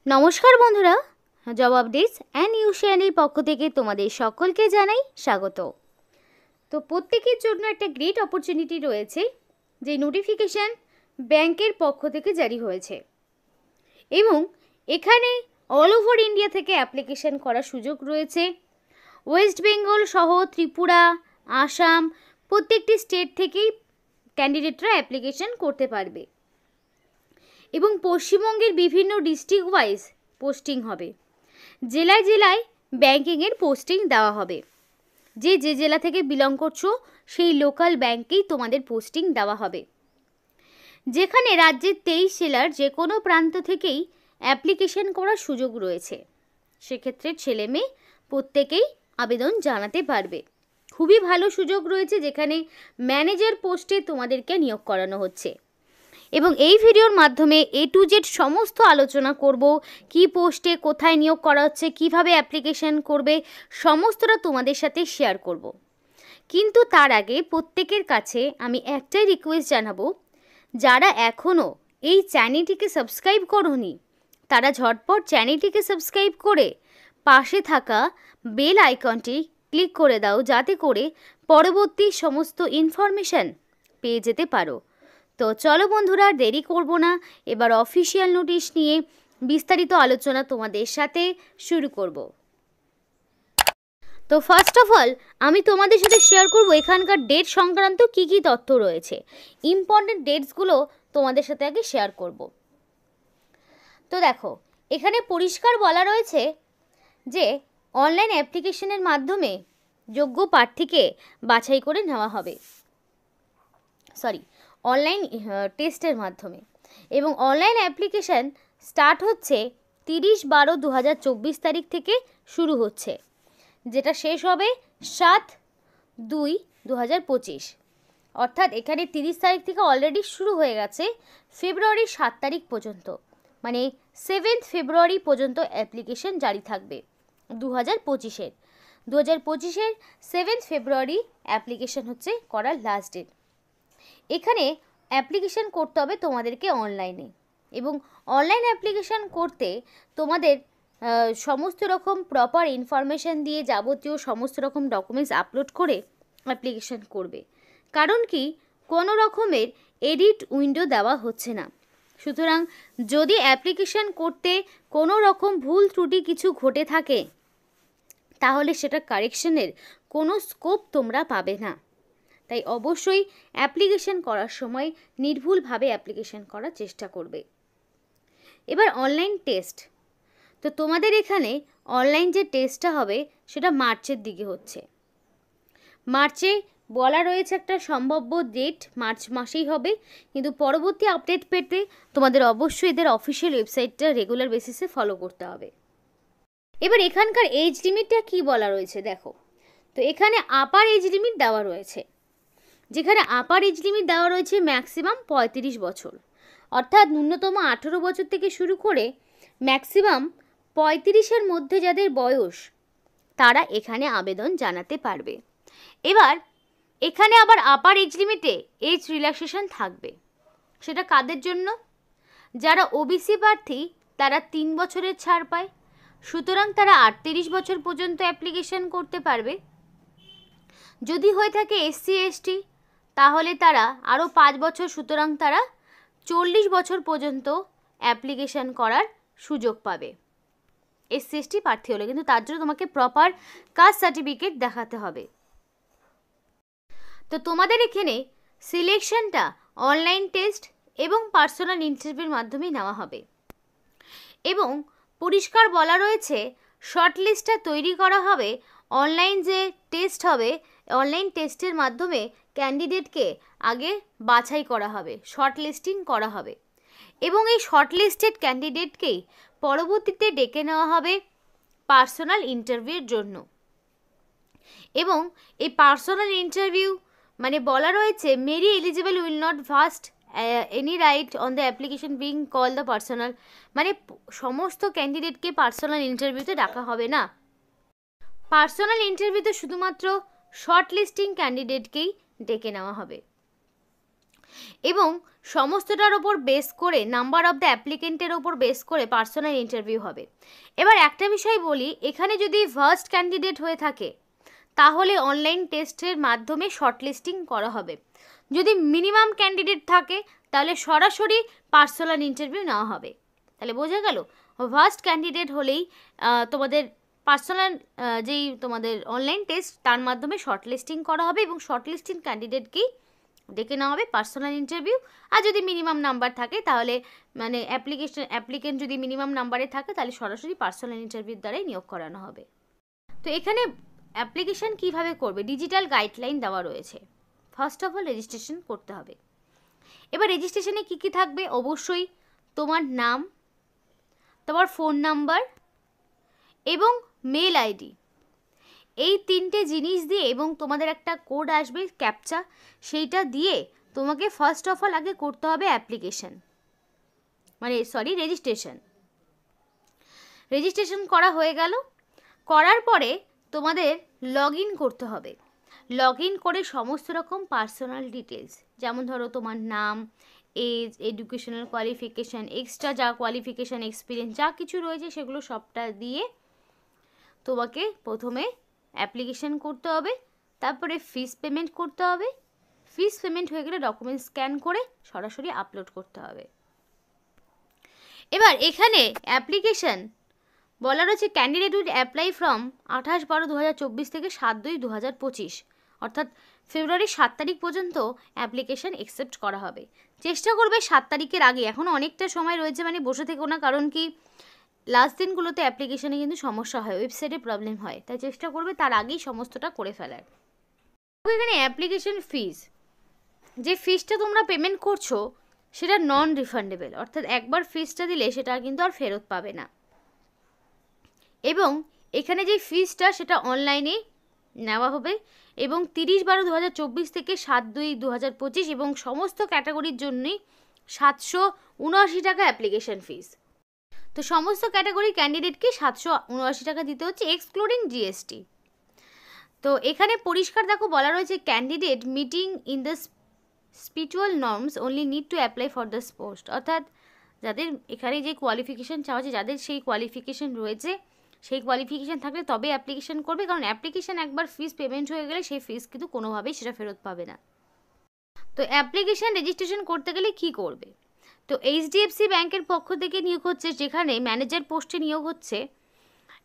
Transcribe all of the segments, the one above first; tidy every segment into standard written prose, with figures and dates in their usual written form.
নমস্কার বন্ধুরা, job updates and ইউশিয়ানের পক্ষ থেকে তোমাদের সকলকে জানাই স্বাগত। তো প্রত্যেকের জন্য একটা গ্রেট অপরচুনিটি রয়েছে, যে নোটিফিকেশান ব্যাংকের পক্ষ থেকে জারি হয়েছে এবং এখানে অল ওভার ইন্ডিয়া থেকে অ্যাপ্লিকেশান করার সুযোগ রয়েছে। ওয়েস্ট বেঙ্গল সহ ত্রিপুরা, আসাম প্রত্যেকটি স্টেট থেকেই ক্যান্ডিডেটরা অ্যাপ্লিকেশান করতে পারবে এবং পশ্চিমবঙ্গের বিভিন্ন ডিস্ট্রিক্ট ওয়াইজ পোস্টিং হবে। জেলায় জেলায় ব্যাংকিংয়ের পোস্টিং দেওয়া হবে। যে জেলা থেকে বিলং করছো সেই লোকাল ব্যাংকেই তোমাদের পোস্টিং দেওয়া হবে। যেখানে রাজ্যের 23 জেলার যে কোনো প্রান্ত থেকেই অ্যাপ্লিকেশন করার সুযোগ রয়েছে। সেক্ষেত্রে ছেলে মেয়ে প্রত্যেকেই আবেদন জানাতে পারবে। খুবই ভালো সুযোগ রয়েছে, যেখানে ম্যানেজার পোস্টে তোমাদেরকে নিয়োগ করানো হচ্ছে এবং এই ভিডিওর মাধ্যমে A to Z সমস্ত আলোচনা করব। কি পোস্টে কোথায় নিয়োগ করা হচ্ছে, কিভাবে অ্যাপ্লিকেশন করবে, সমস্তটা তোমাদের সাথে শেয়ার করব। কিন্তু তার আগে প্রত্যেকের কাছে আমি একটাই রিকোয়েস্ট জানাবো, যারা এখনও এই চ্যানেলটিকে সাবস্ক্রাইব করোনি তারা ঝটপট চ্যানেলটিকে সাবস্ক্রাইব করে পাশে থাকা বেল আইকনটি ক্লিক করে দাও, যাতে করে পরবর্তী সমস্ত ইনফরমেশান পেয়ে যেতে পারো। তো চলো বন্ধুরা, দেরি করব না, এবার অফিসিয়াল নোটিশ নিয়ে বিস্তারিত আলোচনা তোমাদের সাথে শুরু করব। তো ফার্স্ট অফ অল আমি তোমাদের সাথে শেয়ার করব এখানকার ডেট সংক্রান্ত কি কি তথ্য রয়েছে। ইম্পর্টেন্ট ডেটসগুলো তোমাদের সাথে আগে শেয়ার করব। তো দেখো, এখানে পরিষ্কার বলা রয়েছে যে অনলাইন অ্যাপ্লিকেশনের মাধ্যমে যোগ্য প্রার্থীকে বাছাই করে নেওয়া হবে। অনলাইন টেস্টের মাধ্যমে, এবং অনলাইন অ্যাপ্লিকেশান স্টার্ট হচ্ছে 30/12/2024 তারিখ থেকে শুরু হচ্ছে, যেটা শেষ হবে 7/2/2025। অর্থাৎ এখানে 30 তারিখ থেকে অলরেডি শুরু হয়ে গেছে, ফেব্রুয়ারির 7 তারিখ পর্যন্ত, মানে 7 ফেব্রুয়ারি পর্যন্ত অ্যাপ্লিকেশান জারি থাকবে 2025-এর। 2025-এর 7 ফেব্রুয়ারি অ্যাপ্লিকেশান হচ্ছে করার লাস্ট ডেট। এখানে অ্যাপ্লিকেশান করতে হবে তোমাদেরকে অনলাইনে, এবং অনলাইন অ্যাপ্লিকেশান করতে তোমাদের সমস্ত রকম প্রপার ইনফরমেশান দিয়ে যাবতীয় সমস্ত রকম ডকুমেন্টস আপলোড করে অ্যাপ্লিকেশান করবে। কারণ কি, কোনো রকমের এডিট উইন্ডো দেওয়া হচ্ছে না। সুতরাং যদি অ্যাপ্লিকেশান করতে কোনো রকম ভুল ত্রুটি কিছু ঘটে থাকে, তাহলে সেটা কারেকশনের কোনো স্কোপ তোমরা পাবে না। তাই অবশ্যই অ্যাপ্লিকেশন করার সময় নির্ভুলভাবে অ্যাপ্লিকেশন করার চেষ্টা করবে। এবার অনলাইন টেস্ট। তো তোমাদের এখানে অনলাইন যে টেস্টটা হবে সেটা মার্চের দিকে হচ্ছে। মার্চে বলা রয়েছে একটা সম্ভাব্য ডেট, মার্চ মাসেই হবে, কিন্তু পরবর্তী আপডেট পেতে তোমাদের অবশ্যই এদের অফিসিয়াল ওয়েবসাইটটা রেগুলার বেসিসে ফলো করতে হবে। এবার এখানকার এজ লিমিটটা কি বলা রয়েছে দেখো। তো এখানে আপার এজ লিমিট দেওয়া রয়েছে, যেখানে আপার এজ লিমিট দেওয়া রয়েছে ম্যাক্সিমাম 35 বছর, অর্থাৎ ন্যূনতম 18 বছর থেকে শুরু করে ম্যাক্সিমাম 35-এর মধ্যে যাদের বয়স, তারা এখানে আবেদন জানাতে পারবে। এবার এখানে আবার আপার এজ লিমিটে এজ রিল্যাক্সেশন থাকবে। সেটা কাদের জন্য? যারা ওবিসি প্রার্থী তারা 3 বছরের ছাড় পায়, সুতরাং তারা 38 বছর পর্যন্ত অ্যাপ্লিকেশন করতে পারবে। যদি হয়ে থাকে SC ST তাহলে তারা আরও 5 বছর, সুতরাং তারা 40 বছর পর্যন্ত অ্যাপ্লিকেশান করার সুযোগ পাবে SC ST প্রার্থী হলে, কিন্তু তার জন্য তোমাকে প্রপার কাস্ট সার্টিফিকেট দেখাতে হবে। তো তোমাদের এখানে সিলেকশনটা অনলাইন টেস্ট এবং পার্সোনাল ইন্টারভিউর মাধ্যমে নেওয়া হবে, এবং পরিষ্কার বলা রয়েছে শর্ট লিস্টটা তৈরি করা হবে। অনলাইন যে টেস্ট হবে, অনলাইন টেস্টের মাধ্যমে ক্যান্ডিডেটকে আগে বাছাই করা হবে, শর্ট লিস্টিং করা হবে, এবং এই শর্ট লিস্টেড ক্যান্ডিডেটকেই পরবর্তীতে ডেকে নেওয়া হবে পার্সোনাল ইন্টারভিউর জন্য। এবং এই পার্সোনাল ইন্টারভিউ মানে বলা রয়েছে merely eligible will not vest any right on the application being call the personal, মানে সমস্ত ক্যান্ডিডেটকে পার্সোনাল ইন্টারভিউতে ডাকা হবে না। পার্সোনাল ইন্টারভিউতে শুধুমাত্র শর্ট লিস্টিং ক্যান্ডিডেটকেই ডেকে নেওয়া হবে। এবং সমস্তটার ওপর বেস করে নাম্বার অফ দ্য অ্যাপ্লিকেন্টের ওপর বেস করে পার্সোনাল ইন্টারভিউ হবে। এবার একটা বিষয় বলি, এখানে যদি ফার্স্ট ক্যান্ডিডেট হয়ে থাকে তাহলে অনলাইন টেস্টের মাধ্যমে শর্টলিস্টিং করা হবে। যদি মিনিমাম ক্যান্ডিডেট থাকে তাহলে সরাসরি পার্সোনাল ইন্টারভিউ নেওয়া হবে। তাহলে বোঝা গেল, ফার্স্ট ক্যান্ডিডেট হলেই তোমাদের পার্সোনাল যেই তোমাদের অনলাইন টেস্ট তার মাধ্যমে শর্টলিস্টিং করা হবে এবং শর্টলিস্টিং ক্যান্ডিডেটকেই ডেকে নেওয়া হবে পার্সোনাল ইন্টারভিউ। আর যদি মিনিমাম নাম্বার থাকে তাহলে মানে অ্যাপ্লিকেন্ট যদি মিনিমাম নাম্বারে থাকে তাহলে সরাসরি পার্সোনাল ইন্টারভিউর দ্বারাই নিয়োগ করানো হবে। তো এখানে অ্যাপ্লিকেশান কিভাবে করবে, ডিজিটাল গাইডলাইন দেওয়া রয়েছে। ফার্স্ট অফ অল রেজিস্ট্রেশন করতে হবে। এবার রেজিস্ট্রেশনে কী কী থাকবে, অবশ্যই তোমার নাম, তোমার ফোন নাম্বার এবং মেল আইডি, এই তিনটে জিনিস দিয়ে এবং তোমাদের একটা কোড আসবে ক্যাপচা, সেইটা দিয়ে তোমাকে ফার্স্ট অফ অল আগে করতে হবে অ্যাপ্লিকেশন, মানে রেজিস্ট্রেশন করা হয়ে গেল। করার পরে তোমাদের লগ ইন করতে হবে। লগ ইন করে সমস্ত রকম পার্সোনাল ডিটেলস, যেমন ধরো তোমার নাম, এজ, এডুকেশনাল কোয়ালিফিকেশান, এক্সট্রা যা কোয়ালিফিকেশান, এক্সপিরিয়েন্স যা কিছু রয়েছে সেগুলো সবটা দিয়ে তোমাকে প্রথমে অ্যাপ্লিকেশান করতে হবে। তারপরে ফিস পেমেন্ট করতে হবে। ফিস পেমেন্ট হয়ে গেলে ডকুমেন্ট স্ক্যান করে সরাসরি আপলোড করতে হবে। এবার এখানে অ্যাপ্লিকেশান বলা রয়েছে ক্যান্ডিডেট উইল অ্যাপ্লাই ফ্রম 28/12/2024 থেকে 7/2/2025, অর্থাৎ ফেব্রুয়ারি 7 তারিখ পর্যন্ত অ্যাপ্লিকেশান অ্যাকসেপ্ট করা হবে। চেষ্টা করবে 7 তারিখের আগে, এখনও অনেকটা সময় রয়েছে, মানে বসে থেকো না, কারণ কি লাস্ট দিনগুলোতে অ্যাপ্লিকেশানে কিন্তু সমস্যা হয়, ওয়েবসাইটে প্রবলেম হয়, তাই চেষ্টা করবে তার আগেই সমস্তটা করে ফেলার। এখানে অ্যাপ্লিকেশান ফিস, যে ফিসটা তোমরা পেমেন্ট করছো সেটা নন রিফান্ডেবল, অর্থাৎ একবার ফিসটা দিলে সেটা কিন্তু আর ফেরত পাবে না। এবং এখানে যে ফিসটা সেটা অনলাইনে নেওয়া হবে এবং 30/12/2024 থেকে 7/2/2025 এবং সমস্ত ক্যাটাগরির জন্যই 779 টাকা অ্যাপ্লিকেশান ফিস। তো সমস্ত ক্যাটাগরির ক্যান্ডিডেটকে 779 টাকা দিতে হচ্ছে, এক্সক্লুডিং জিএসটি। তো এখানে পরিষ্কার দেখো বলা রয়েছে candidate meeting in the spiritual norms only need to apply for the post, অর্থাৎ যাদের এখানে যে কোয়ালিফিকেশান চাওয়া হচ্ছে, যাদের সেই কোয়ালিফিকেশান রয়েছে, সেই কোয়ালিফিকেশান থাকলে তবে অ্যাপ্লিকেশান করবে, কারণ অ্যাপ্লিকেশান একবার ফিস পেমেন্ট হয়ে গেলে সেই ফিস কিন্তু কোনোভাবেই সেটা ফেরত পাবে না। তো অ্যাপ্লিকেশান রেজিস্ট্রেশন করতে গেলে কি করবে, তো এইচডিএফসি ব্যাংকের পক্ষ থেকে নিয়োগ হচ্ছে, যেখানে ম্যানেজার পোস্টে নিয়োগ হচ্ছে।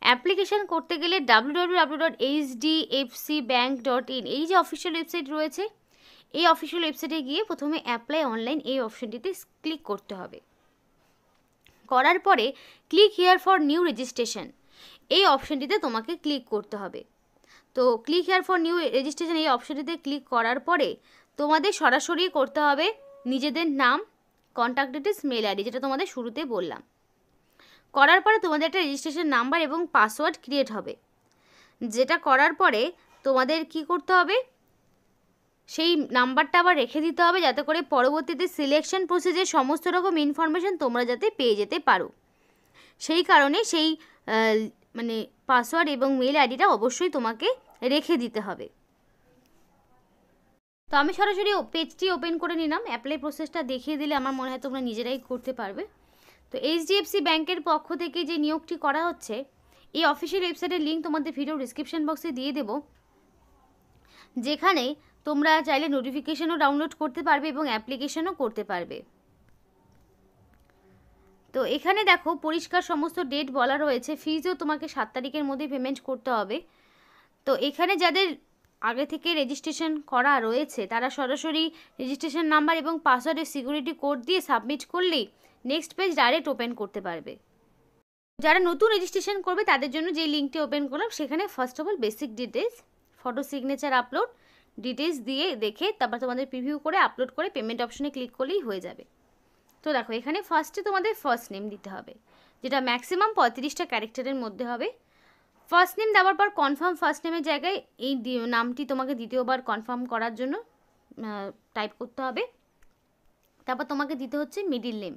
অ্যাপ্লিকেশান করতে গেলে www.hdfcbank.in এই যে অফিসিয়াল ওয়েবসাইট রয়েছে, এই অফিসিয়াল ওয়েবসাইটে গিয়ে প্রথমে অ্যাপ্লাই অনলাইন এই অপশনটিতে ক্লিক করতে হবে। করার পরে click here for new registration এই অপশনটিতে তোমাকে ক্লিক করতে হবে। তো click here for new registration এই অপশনটিতে ক্লিক করার পরে তোমাদের সরাসরি করতে হবে নিজেদের নাম, কন্ট্যাক্ট ডিটেলস, মেল আইডি, যেটা তোমাদের শুরুতে বললাম। করার পরে তোমাদের একটা রেজিস্ট্রেশন নাম্বার এবং পাসওয়ার্ড ক্রিয়েট হবে, যেটা করার পরে তোমাদের কি করতে হবে, সেই নাম্বারটা আবার রেখে দিতে হবে, যাতে করে পরবর্তীতে সিলেকশন প্রসেসের সমস্ত রকম ইনফরমেশান তোমরা যাতে পেয়ে যেতে পারো। সেই কারণে সেই মানে পাসওয়ার্ড এবং মেল আইডিটা অবশ্যই তোমাকে রেখে দিতে হবে। তো আমি সরাসরি পেজটি ওপেন করে নিলাম, অ্যাপ্লাই প্রসেসটা দেখিয়ে দিলে আমার মনে হয় তোমরা নিজেরাই করতে পারবে। তো এইচডিএফসি ব্যাংকের পক্ষ থেকে যে নিয়োগটি করা হচ্ছে, এই অফিসিয়াল ওয়েবসাইটের লিঙ্ক তোমাদের ভিডিও ডিসক্রিপশন বক্সে দিয়ে দেবো, যেখানে তোমরা চাইলে নোটিফিকেশনও ডাউনলোড করতে পারবে এবং অ্যাপ্লিকেশনও করতে পারবে। তো এখানে দেখো পরিষ্কার সমস্ত ডেট বলা রয়েছে, ফিজও তোমাকে 7 তারিখের মধ্যে পেমেন্ট করতে হবে। তো এখানে যাদের আগে থেকে রেজিস্ট্রেশন করা রয়েছে তারা সরাসরি রেজিস্ট্রেশন নাম্বার এবং পাসওয়ার্ডের সিকিউরিটি কোড দিয়ে সাবমিট করলেই নেক্সট পেজ ডাইরেক্ট ওপেন করতে পারবে। যারা নতুন রেজিস্ট্রেশন করবে তাদের জন্য যে লিঙ্কটি ওপেন করলাম, সেখানে first of all basic details, photo, signature, upload details দিয়ে দেখে তারপর তোমাদের প্রিভিউ করে আপলোড করে পেমেন্ট অপশনে ক্লিক করলেই হয়ে যাবে। তো দেখো এখানে ফার্স্টে তোমাদের ফার্স্ট নেম দিতে হবে, যেটা ম্যাক্সিমাম 35টা ক্যারেক্টারের মধ্যে হবে। ফার্স্ট নেম দেওয়ার পর কনফার্ম ফার্স্ট নেমের জায়গায় এই নামটি তোমাকে দ্বিতীয়বার কনফার্ম করার জন্য টাইপ করতে হবে। তারপর তোমাকে দিতে হচ্ছে মিডিল নেম,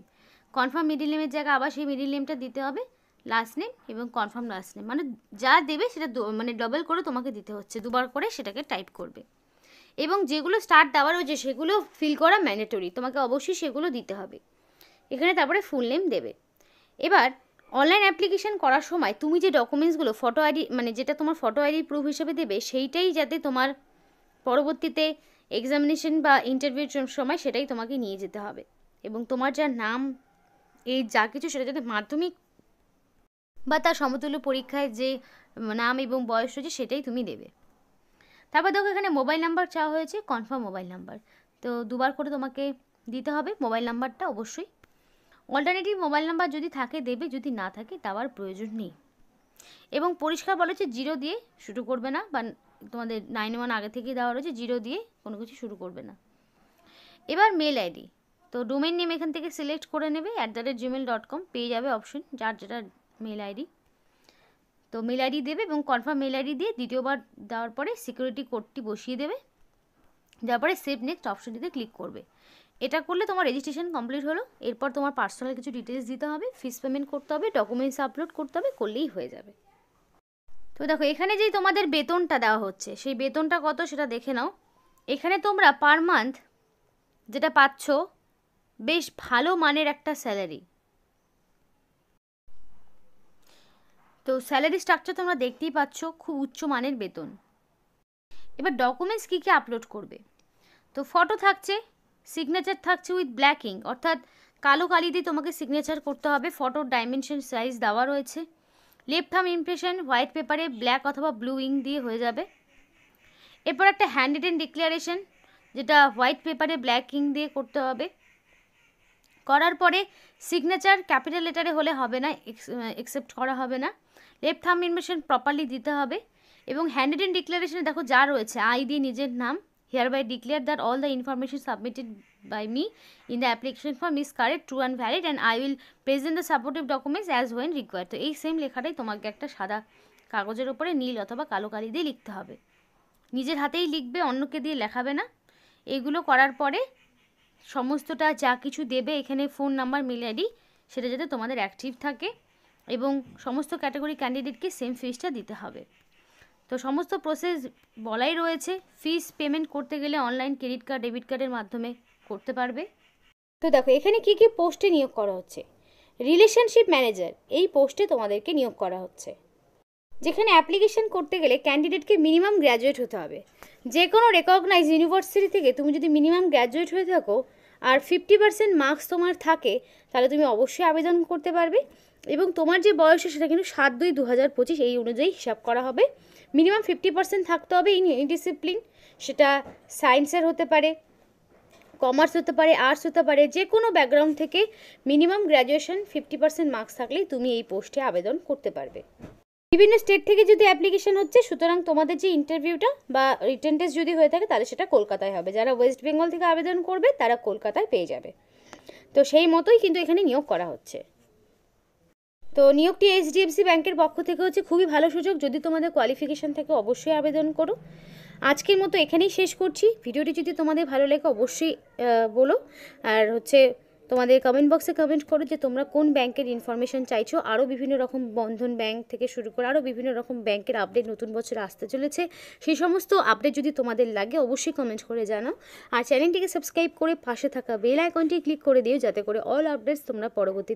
কনফার্ম মিডিল নেমের জায়গায় আবার সেই মিডিল নেমটা দিতে হবে, লাস্ট নেম এবং কনফার্ম লাস্ট নেম, মানে যা দেবে সেটা মানে ডবল করে তোমাকে দিতে হচ্ছে, দুবার করে সেটাকে টাইপ করবে। এবং যেগুলো স্টার দেওয়া রয়েছে সেগুলো ফিল করা ম্যান্ডেটরি, তোমাকে অবশ্যই সেগুলো দিতে হবে। এখানে তারপরে ফুল নেম দেবে। এবার অনলাইন অ্যাপ্লিকেশন করার সময় তুমি যে ডকুমেন্টসগুলো ফটো আইডি মানে যেটা তোমার ফটো আইডি প্রুফ হিসেবে দেবে সেইটাই যাতে তোমার পরবর্তীতে এক্সামিনেশন বা ইন্টারভিউর সময় সেটাই তোমাকে নিয়ে যেতে হবে। এবং তোমার যা নাম এই যা কিছু সেটা যাতে মাধ্যমিক বা তার সমতুল্য পরীক্ষায় যে নাম এবং বয়স রয়েছে সেটাই তুমি দেবে। তারপর দেখো এখানে মোবাইল নাম্বার চাওয়া হয়েছে, কনফার্ম মোবাইল নাম্বার, তো দুবার করে তোমাকে দিতে হবে মোবাইল নাম্বারটা অবশ্যই। অল্টারনেটিভ মোবাইল নাম্বার যদি থাকে দেবে, যদি না থাকে দেওয়ার প্রয়োজন নেই। এবং পরিষ্কার বলা হচ্ছে 0 দিয়ে শুরু করবে না, বা তোমাদের 9-1 আগে থেকেই দেওয়া রয়েছে, 0 দিয়ে কোনো কিছু শুরু করবে না। এবার মেল আইডি, তো ডোমেন নেম এখান থেকে সিলেক্ট করে নেবে, @gmail.com পেয়ে যাবে অপশন যার যেটা মেল আইডি। তো মেল আইডি দেবে এবং কনফার্ম মেল আইডি দিয়ে দ্বিতীয়বার দেওয়ার পরে সিকিউরিটি কোডটি বসিয়ে দেবে, দেওয়ার পরে সেভ নেক্সট অপশনটিতে ক্লিক করবে। এটা করলে তোমার রেজিস্ট্রেশন কমপ্লিট হলো। এরপর তোমার পার্সোনাল কিছু ডিটেলস দিতে হবে, ফিস পেমেন্ট করতে হবে, ডকুমেন্টস আপলোড করতে হবে, করলেই হয়ে যাবে। তো দেখো এখানে যেই তোমাদের বেতনটা দেওয়া হচ্ছে সেই বেতনটা কত সেটা দেখে নাও। এখানে তোমরা পার মান্থ যেটা পাচ্ছ বেশ ভালো মানের একটা স্যালারি। তো স্যালারি স্ট্রাকচার তোমরা দেখতেই পাচ্ছ, খুব উচ্চ মানের বেতন। এবার ডকুমেন্টস কী কী আপলোড করবে, তো ফটো থাকছে, সিগনেচার থাকছে উইথ ব্ল্যাক ইঙ্ক, অর্থাৎ কালো কালি দিয়ে তোমাকে সিগনেচার করতে হবে, ফটোর ডাইমেনশন সাইজ দেওয়া রয়েছে। লেফট থাম্ব ইমপ্রেশন হোয়াইট পেপারে ব্ল্যাক অথবা ব্লু ইঙ্ক দিয়ে হয়ে যাবে। এরপর একটা হ্যান্ড রিটেন ডিক্লারেশন যেটা হোয়াইট পেপারে ব্ল্যাক ইঙ্ক দিয়ে করতে হবে। করার পরে সিগনেচার ক্যাপিটাল লেটারে হলে হবে না, একসেপ্ট করা হবে না। লেফট থাম্ব ইমপ্রেশন প্রপারলি দিতে হবে। এবং হ্যান্ড রিটেন ডিক্লারেশনে দেখো যা রয়েছে আই দিয়ে নিজের নাম, hereby declare that all the information submitted by me in the application form is correct, true and valid and I will present the supportive documents as when required। তো এই same লেখাটাই তোমাকে একটা সাদা কাগজের উপরে নীল অথবা কালো কালি দিয়ে লিখতে হবে, নিজের হাতেই লিখবে, অন্যকে দিয়ে লেখাবে না। এইগুলো করার পরে সমস্তটা যা কিছু দেবে এখানে ফোন নাম্বার মেল আইডি সেটা যাতে তোমাদের অ্যাক্টিভ থাকে, এবং সমস্ত ক্যাটাগরি ক্যান্ডিডেটকে সেম ফিসটা দিতে হবে। তো সমস্ত প্রসেস বলাই রয়েছে। ফিস পেমেন্ট করতে গেলে অনলাইন ক্রেডিট কার্ড ডেবিট কার্ডের মাধ্যমে করতে পারবে। তো দেখো এখানে কি কি পোস্টে নিয়োগ করা হচ্ছে। রিলেশনশিপ ম্যানেজার এই পোস্টে তোমাদেরকে নিয়োগ করা হচ্ছে, যেখানে অ্যাপ্লিকেশন করতে গেলে ক্যান্ডিডেটকে মিনিমাম গ্র্যাজুয়েট হতে হবে। যে কোনো রেকগনাইজ ইউনিভার্সিটি থেকে তুমি যদি মিনিমাম গ্র্যাজুয়েট হয়ে থাকো আর 50% মার্কস তোমার থাকে তাহলে তুমি অবশ্যই আবেদন করতে পারবে। এবং তোমার যে বয়স সেটা কিন্তু 7/2/2025 এই অনুযায়ী হিসাব করা হবে। মিনিমাম 50% থাকতে হবে ইন এনি ডিসিপ্লিন, সেটা সায়েন্সের হতে পারে, কমার্স হতে পারে, আর্টস হতে পারে, যে কোনো ব্যাকগ্রাউন্ড থেকে মিনিমাম গ্র্যাজুয়েশন 50% মার্কস থাকলেই তুমি এই পোস্টে আবেদন করতে পারবে। বিভিন্ন স্টেট থেকে যদি অ্যাপ্লিকেশন হচ্ছে, সুতরাং তোমাদের যে ইন্টারভিউটা বা রিটেন টেস্ট যদি হয়ে থাকে তাহলে সেটা কলকাতায় হবে। যারা ওয়েস্ট বেঙ্গল থেকে আবেদন করবে তারা কলকাতায় পেয়ে যাবে। তো সেই মতোই কিন্তু এখানে নিয়োগ করা হচ্ছে। তো নিয়োগটি HDFC ব্যাংকের পক্ষ থেকে হচ্ছে, খুবই ভালো সুযোগ। যদি তোমাদের কোয়ালিফিকেশান থাকে অবশ্যই আবেদন করো। আজকের মতো এখানেই শেষ করছি। ভিডিওটি যদি তোমাদের ভালো লাগে অবশ্যই বলো, আর হচ্ছে তোমাদের কমেন্ট বক্সে কমেন্ট করো যে তোমরা কোন ব্যাংকের ইনফরমেশন চাইছো। আরও বিভিন্ন রকম বন্ধন ব্যাংক থেকে শুরু করে আরও বিভিন্ন রকম ব্যাংকের আপডেট নতুন বছরে আসতে চলেছে, সেই সমস্ত আপডেট যদি তোমাদের লাগে অবশ্যই কমেন্ট করে জানাও। আর চ্যানেলটিকে সাবস্ক্রাইব করে পাশে থাকা বেল আইকনটি ক্লিক করে দিও যাতে করে অল আপডেটস তোমরা পরবর্তী